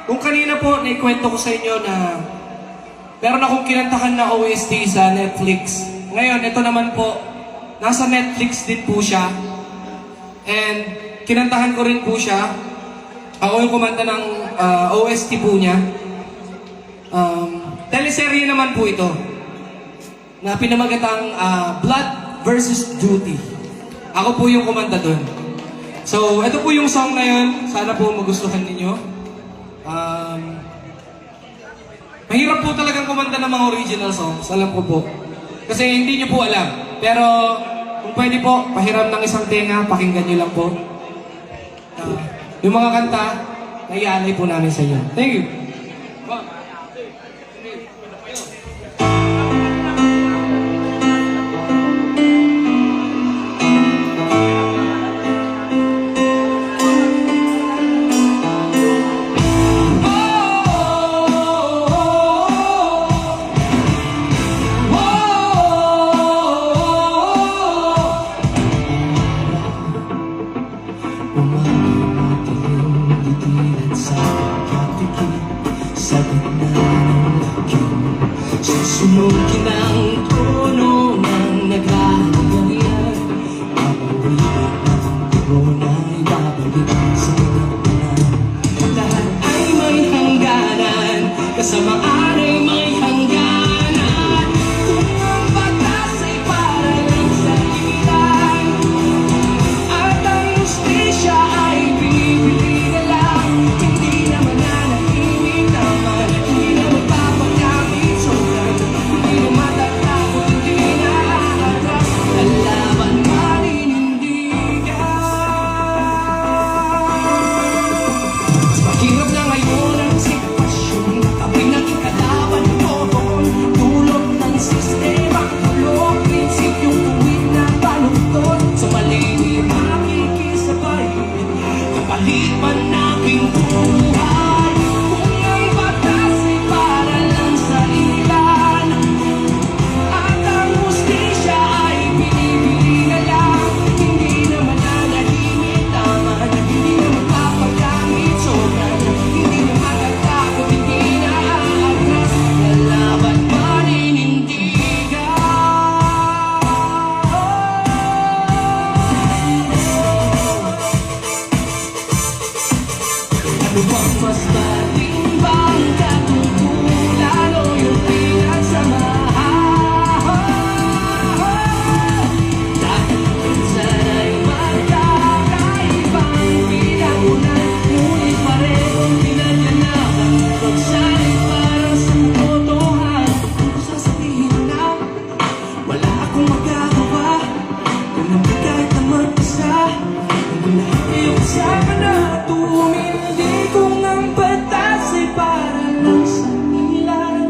Kung kanina po, naikwento ko sa inyo na meron akong kinantahan na OST sa Netflix. Ngayon, ito naman po, nasa Netflix din po siya. And kinantahan ko rin po siya. Ako yung kumanta ng OST po niya. Teleserye naman po ito na pinamagatang Blood versus Duty. Ako po yung kumanta doon. So, ito po yung song na yun. Sana po magustuhan ninyo. Mahirap po talagang kumanta ng mga original songs. Alam ko po. Kasi hindi nyo po alam. Pero, kung pwede po, pahiram ng isang tenga, pakinggan nyo lang po. Yung mga kanta, naiaalay po namin sa inyo. Thank you. Sa gitna ng laking susunugin ang tono ng naghahangyan. Papawiin ang corona ay babalik sa pinagpanan. Lahat ay may hangganan, kasamaan ay may hangganan. Kung ang batas ay para lang sa ilan, at ang justisya ay pinipili na lang, hindi naman nanahimik naman, hindi na magpapagamit sobrang, hindi na matatakot, hindi na aatras, lalaban maninindigan. Mas mahirap na ngayon ang sitwasyon, kami naging kalaban noon, tulog ng sistema, tulog prinsipyong tuwid na baluktot, sa mali di makikisabay, kapalit man aking buhay. Kung ang batas ay para lang sa ilan, at ang justisya ay pinipili na lang, hindi naman nanahimik naman, hindi na magpapagamit sobrang, hindi na matatakot, hindi na aatras, lalaban maninindigan. Ano bang mas matimbang, katutulan o yung pinagsamahan? Dahil minsan ay magkakaibang pinangunan, ngunit parehong pinanyanakan. Pagsanay para sa totohan, kung sasabihin na wala akong magagawa, kung nabigay na mag-isa, kung lahat ay kasama na tumindi. Kung ang batas ay para lang sa ilan,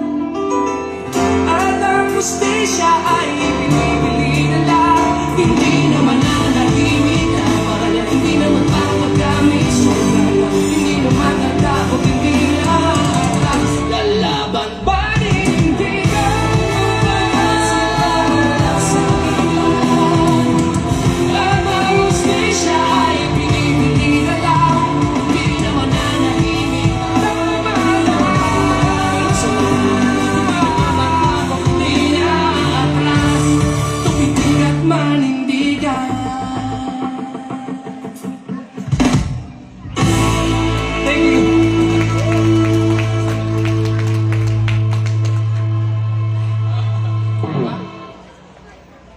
at ang justisya ay pinipili na lang, hindi naman nanahimik naman, hindi naman papagamit sobrang, hindi naman tatakot, hindi na aatras, lalaban panindigan. At ang justisya ay pinipili na lang, hindi naman nanahimik, tama lang. So, tumatakot, hindi na aatras, tumitig at manindigan. Thank you.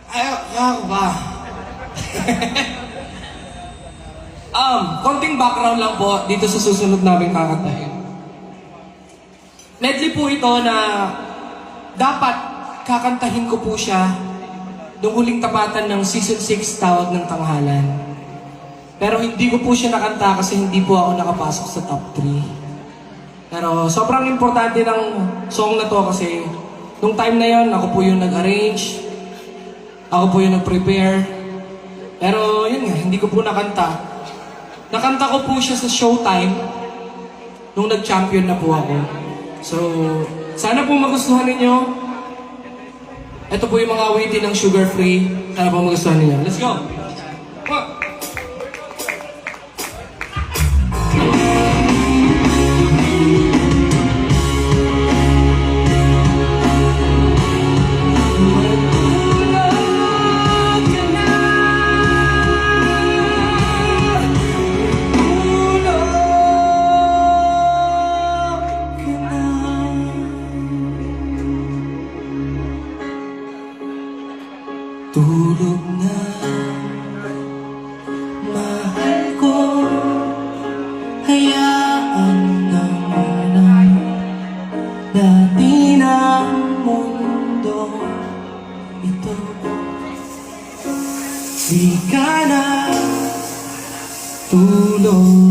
Ay, ako ba? Konting background lang po dito sa susunod naming kakantahin. Medley po ito na dapat kakantahin ko po siya nung huling tapatan ng Season 6 Tawag ng Tanghalan. Pero hindi ko po siya nakanta kasi hindi po ako nakapasok sa top 3. Pero sobrang importante ng song na to kasi nung time na yon ako po yung nag-arrange, ako po yung nag-prepare. Pero yun nga, hindi ko po nakanta. Nakanta ko po siya sa Showtime nung nag-champion na po ako. So, sana po magustuhan ninyo. Ito po yung mga awitin ng Sugar Free. Sana po magustuhan ninyo. Let's go! One. Tulog na, mahal ko. Hayaan na muna natin ang mundo ito. Di ka na tulog.